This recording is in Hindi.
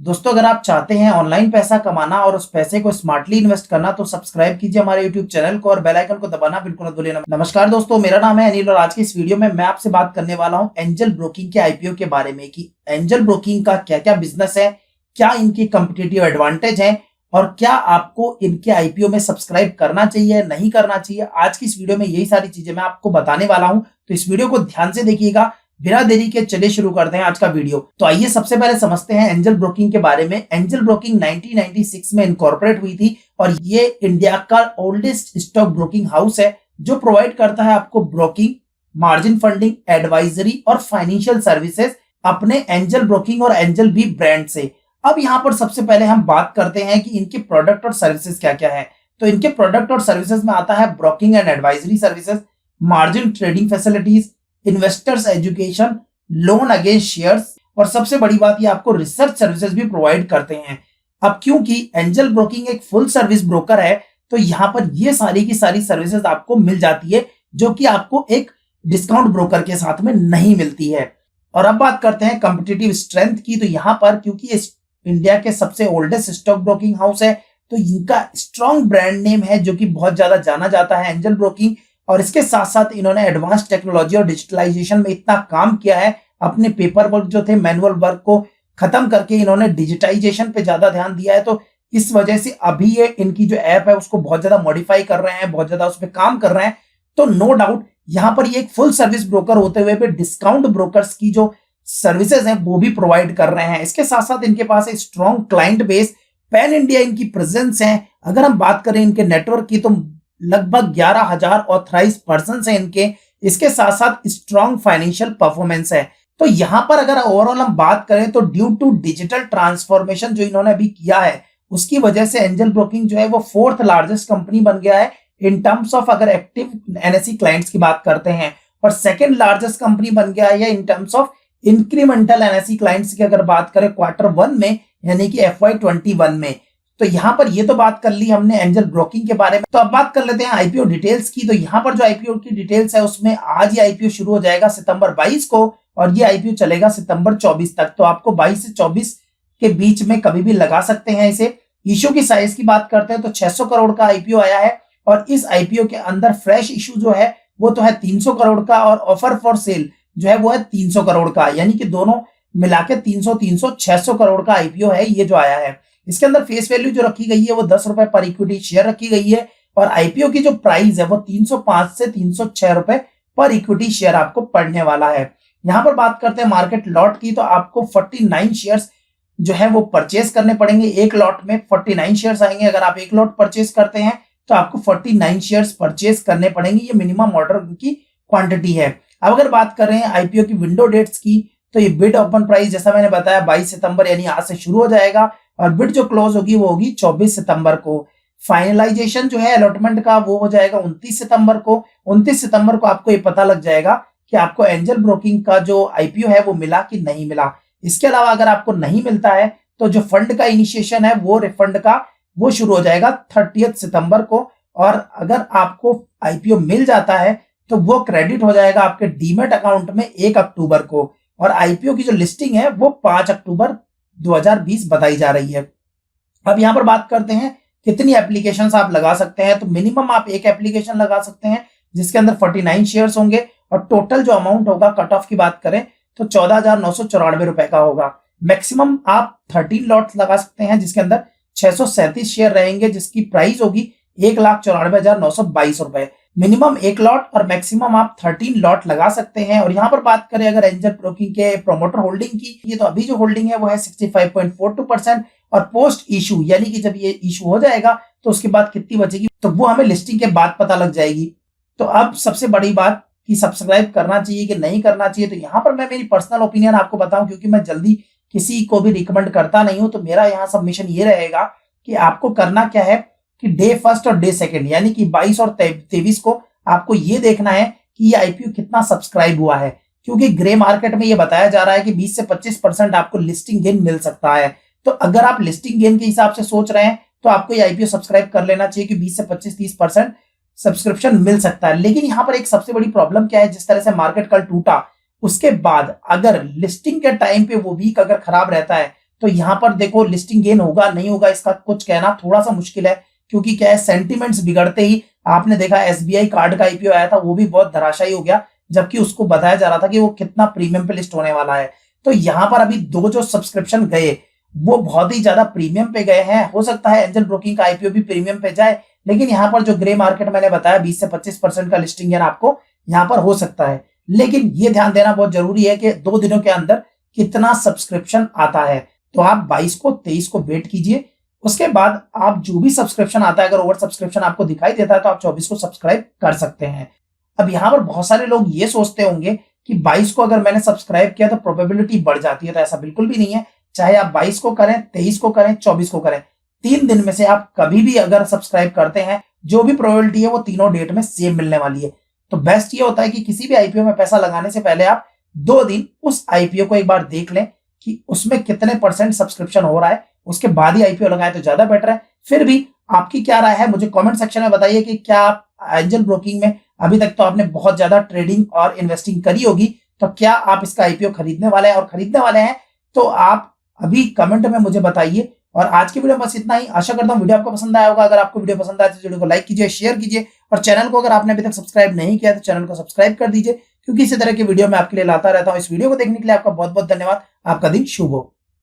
दोस्तों, अगर आप चाहते हैं ऑनलाइन पैसा कमाना और उस पैसे को स्मार्टली इन्वेस्ट करना तो सब्सक्राइब कीजिए हमारे यूट्यूब चैनल को और बेल आइकन को दबाना बिल्कुल मत भूलिए। नमस्कार दोस्तों, मेरा नाम है अनिल और आज की इस वीडियो में मैं आपसे बात करने वाला हूं एंजल ब्रोकिंग के आईपीओ के बारे में कि एंजल ब्रोकिंग का क्या क्या बिजनेस है, क्या इनकी कॉम्पिटिटिव एडवांटेज है और क्या आपको इनके आईपीओ में सब्सक्राइब करना चाहिए नहीं करना चाहिए। आज की इस वीडियो में यही सारी चीजें मैं आपको बताने वाला हूं, तो इस वीडियो को ध्यान से देखिएगा। बिना देरी के चलिए शुरू करते हैं आज का वीडियो। तो आइए सबसे पहले समझते हैं एंजल ब्रोकिंग के बारे में। एंजल ब्रोकिंग 1996 में इनकॉर्पोरेट हुई थी और ये इंडिया का ओल्डेस्ट स्टॉक ब्रोकिंग हाउस है जो प्रोवाइड करता है आपको ब्रोकिंग, मार्जिन फंडिंग, एडवाइजरी और फाइनेंशियल सर्विसेज अपने एंजल ब्रोकिंग और एंजल बी ब्रांड से। अब यहाँ पर सबसे पहले हम बात करते हैं कि इनके प्रोडक्ट और सर्विसेज क्या क्या है। तो इनके प्रोडक्ट और सर्विसेज में आता है broking and advisory services, margin trading facilities, investors education, loan against shares और सबसे बड़ी बात ये आपको रिसर्च सर्विसेज भी प्रोवाइड करते हैं। अब क्योंकि एंजल ब्रोकिंग एक फुल सर्विस ब्रोकर है तो यहाँ पर ये सारी की सारी सर्विसेज आपको मिल जाती है जो कि आपको एक डिस्काउंट ब्रोकर के साथ में नहीं मिलती है। और अब बात करते हैं कॉम्पिटिटिव स्ट्रेंथ की। तो यहाँ पर क्योंकि ये इंडिया के सबसे ओल्डेस्ट स्टॉक ब्रोकिंग हाउस है तो इनका स्ट्रॉन्ग ब्रांड नेम है जो कि बहुत ज्यादा जाना जाता है एंजल ब्रोकिंग। और इसके साथ साथ इन्होंने एडवांस टेक्नोलॉजी और डिजिटलाइजेशन में इतना काम किया है, अपने पेपर वर्क जो थे मैनुअल वर्क को खत्म करके इन्होंने डिजिटाइजेशन पे ज्यादा ध्यान दिया है। तो इस वजह से अभी ये इनकी जो ऐप है उसको बहुत ज्यादा मॉडिफाई कर रहे हैं, बहुत ज्यादा उस पर काम कर रहे हैं। तो नो डाउट यहाँ पर ये एक फुल सर्विस ब्रोकर होते हुए भी डिस्काउंट ब्रोकर्स की जो सर्विसेज हैं वो भी प्रोवाइड कर रहे हैं। इसके साथ साथ इनके पास एक strong client base, pan India इनकी प्रेजेंस है। अगर हम बात करें इनके नेटवर्क की तो लगभग 11,000 ऑथराइज्ड पर्संस हैं इनके। इसके साथ साथ स्ट्रॉन्ग फाइनेंशियल परफॉर्मेंस है। तो यहां पर अगर ओवरऑल हम बात करें तो ड्यू टू डिजिटल ट्रांसफॉर्मेशन जो इन्होंने अभी किया है उसकी वजह से एंजल ब्रोकिंग जो है वो 4th लार्जेस्ट कंपनी बन गया है इन टर्म्स ऑफ, अगर एक्टिव एनएसई क्लाइंट्स की बात करते हैं, और 2nd लार्जेस्ट कंपनी बन गया है in terms of incremental NSE clients की अगर बात करें Q1 में यानी कि FY21 में। तो यहाँ पर ये तो बात कर ली हमने एंजल ब्रोकिंग के बारे में। तो अब बात कर लेते हैं आईपीओ डिटेल्स की। तो यहाँ पर जो आईपीओ की डिटेल्स है उसमें आज ये आईपीओ शुरू हो जाएगा सितंबर 22 को और ये आईपीओ चलेगा सितंबर 24 तक। तो आपको 22 से 24 के बीच में कभी भी लगा सकते हैं इसे। इशू की साइज की बात करते हैं तो 600 करोड़ का आईपीओ आया है और इस आईपीओ के अंदर फ्रेश इशू जो है वो तो है 300 करोड़ का और ऑफर फॉर सेल जो है वो है 300 करोड़ का, यानी कि दोनों मिला के 300 600 करोड़ का आईपीओ है ये जो आया है। इसके अंदर फेस वैल्यू जो रखी गई है वो 10 रुपए पर इक्विटी शेयर रखी गई है और आईपीओ की जो प्राइस है वो 305 से 306 रुपए पर इक्विटी शेयर आपको पड़ने वाला है। यहाँ पर बात करते हैं मार्केट लॉट की। तो आपको 49 शेयर्स जो है वो परचेस करने पड़ेंगे। एक लॉट में 49 शेयर्स आएंगे। अगर आप एक लॉट परचेस करते हैं तो आपको 49 शेयर्स परचेस करने पड़ेंगे। ये मिनिमम ऑर्डर की क्वांटिटी है। अब अगर बात कर रहे हैं आईपीओ की विंडो डेट्स की तो ये बिड ओपन प्राइस जैसा मैंने बताया 22 सितंबर यानी आज से शुरू हो जाएगा और बिड जो क्लोज होगी वो होगी 24 सितंबर को। फाइनलाइजेशन जो है अलॉटमेंट का वो हो जाएगा 29 सितंबर को। 29 सितंबर को आपको ये पता लग जाएगा कि आपको एंजल ब्रोकिंग का जो आईपीओ है वो मिला कि नहीं मिला। इसके अलावा अगर आपको नहीं मिलता है तो जो फंड का इनिशिएशन है वो रिफंड का वो शुरू हो जाएगा 30 सितंबर को। और अगर आपको आईपीओ मिल जाता है तो वो क्रेडिट हो जाएगा आपके डीमेट अकाउंट में 1 अक्टूबर को और आईपीओ की जो लिस्टिंग है वो 5 अक्टूबर 2020 बताई जा रही है। अब यहाँ पर बात करते हैं कितनी एप्लीकेशंस आप लगा सकते हैं। तो मिनिमम आप एक एप्लीकेशन लगा सकते हैं जिसके अंदर 49 शेयर्स होंगे और टोटल जो अमाउंट होगा कट ऑफ की बात करें तो 14,994 रुपए का होगा। मैक्सिमम आप 13 लॉट्स लगा सकते हैं जिसके अंदर 637 शेयर रहेंगे जिसकी प्राइस होगी 1,94,922 रुपए। मिनिमम एक लॉट और मैक्सिमम आप 13 लॉट लगा सकते हैं। और यहाँ पर बात करें अगर एंजल ब्रोकिंग के प्रोमोटर होल्डिंग की, ये तो अभी जो होल्डिंग है वो है 65.42% और पोस्ट इशू यानी कि जब ये इशू हो जाएगा तो उसके बाद कितनी बचेगी तो वो हमें लिस्टिंग के बाद पता लग जाएगी। तो अब सबसे बड़ी बात कि सब्सक्राइब करना चाहिए कि नहीं करना चाहिए। तो यहाँ पर मैं मेरी पर्सनल ओपिनियन आपको बताऊं क्योंकि मैं जल्दी किसी को भी रिकमेंड करता नहीं हूं। तो मेरा यहाँ सबमिशन ये रहेगा कि आपको करना क्या है कि डे 1 और डे 2 यानी कि 22 और 23 को आपको ये देखना है कि ये आईपीओ कितना सब्सक्राइब हुआ है, क्योंकि ग्रे मार्केट में ये बताया जा रहा है कि 20 से 25% आपको लिस्टिंग गेन मिल सकता है। तो अगर आप लिस्टिंग गेन के हिसाब से सोच रहे हैं तो आपको ये आईपीओ सब्सक्राइब कर लेना चाहिए कि 20 से 25-30% सब्सक्रिप्शन मिल सकता है। लेकिन यहाँ पर एक सबसे बड़ी प्रॉब्लम क्या है, जिस तरह से मार्केट कल टूटा उसके बाद अगर लिस्टिंग के टाइम पे वो वीक अगर खराब रहता है तो यहाँ पर देखो लिस्टिंग गेन होगा नहीं होगा इसका कुछ कहना थोड़ा सा मुश्किल है, क्योंकि क्या है सेंटिमेंट्स बिगड़ते ही आपने देखा एसबीआई कार्ड का आईपीओ आया था, वो भी बहुत धराशायी हो गया, जबकि उसको बताया जा रहा था कि वो कितना प्रीमियम पे लिस्ट होने वाला है। तो यहाँ पर अभी दो जो सब्सक्रिप्शन गए वो बहुत ही ज्यादा प्रीमियम पे गए हैं। हो सकता है एंजल ब्रोकिंग का आईपीओ भी प्रीमियम पे जाए, लेकिन यहाँ पर जो ग्रे मार्केट मैंने बताया 20 से 25% का लिस्टिंग गेन आपको यहाँ पर हो सकता है। लेकिन ये ध्यान देना बहुत जरूरी है कि 2 दिनों के अंदर कितना सब्सक्रिप्शन आता है। तो आप 22 को 23 को वेट कीजिए, उसके बाद आप जो भी सब्सक्रिप्शन आता है, अगर ओवर सब्सक्रिप्शन आपको दिखाई देता है तो आप 24 को सब्सक्राइब कर सकते हैं। अब यहाँ पर बहुत सारे लोग ये सोचते होंगे कि 22 को अगर मैंने सब्सक्राइब किया तो प्रोबेबिलिटी बढ़ जाती है, तो ऐसा बिल्कुल भी नहीं है। चाहे आप 22 को करें, 23 को करें, 24 को करें, 3 दिन में से आप कभी भी अगर सब्सक्राइब करते हैं, जो भी प्रोबेबिलिटी है वो तीनों डेट में सेम मिलने वाली है। तो बेस्ट ये होता है कि किसी भी आईपीओ में पैसा लगाने से पहले आप 2 दिन उस आईपीओ को एक बार देख लें कि उसमें कितने % सब्सक्रिप्शन हो रहा है, उसके बाद ही आईपीओ लगाएं तो ज्यादा बेटर है। फिर भी आपकी क्या राय है मुझे कमेंट सेक्शन में बताइए कि क्या आप एंजल ब्रोकिंग में अभी तक तो आपने बहुत ज्यादा ट्रेडिंग और इन्वेस्टिंग करी होगी, तो क्या आप इसका आईपीओ खरीदने वाले हैं, और खरीदने वाले हैं तो आप अभी कमेंट में मुझे बताइए। और आज की वीडियो में बस इतना ही। आशा करता हूं वीडियो आपको पसंद आया होगा। अगर आपको वीडियो पसंद आए तो वीडियो को लाइक कीजिए, शेयर कीजिए, और चैनल को अगर आपने अभी तक सब्सक्राइब नहीं किया तो चैनल को सब्सक्राइब कर दीजिए, क्योंकि इसी तरह की वीडियो मैं आपके लिए लाता रहता हूं। इस वीडियो को देखने के लिए आपका बहुत बहुत धन्यवाद। आपका दिन शुभ हो।